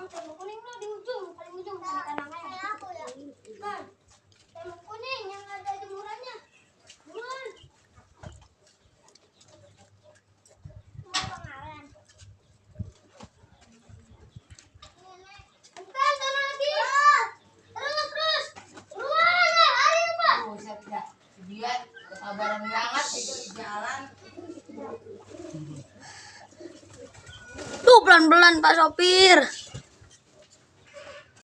tembok kuning lo di ujung, paling ujung kanan-kanannya. Aku ya. Nah, tembok kuning yang ada jemurannya. Buruan. Mau pengaran. Bukan, sana lagi. Terus. Buruan, ayo Pak. Oh, saya tidak. Dia kesabaran banget itu di jalan. Tuh pelan-pelan Pak Sopir.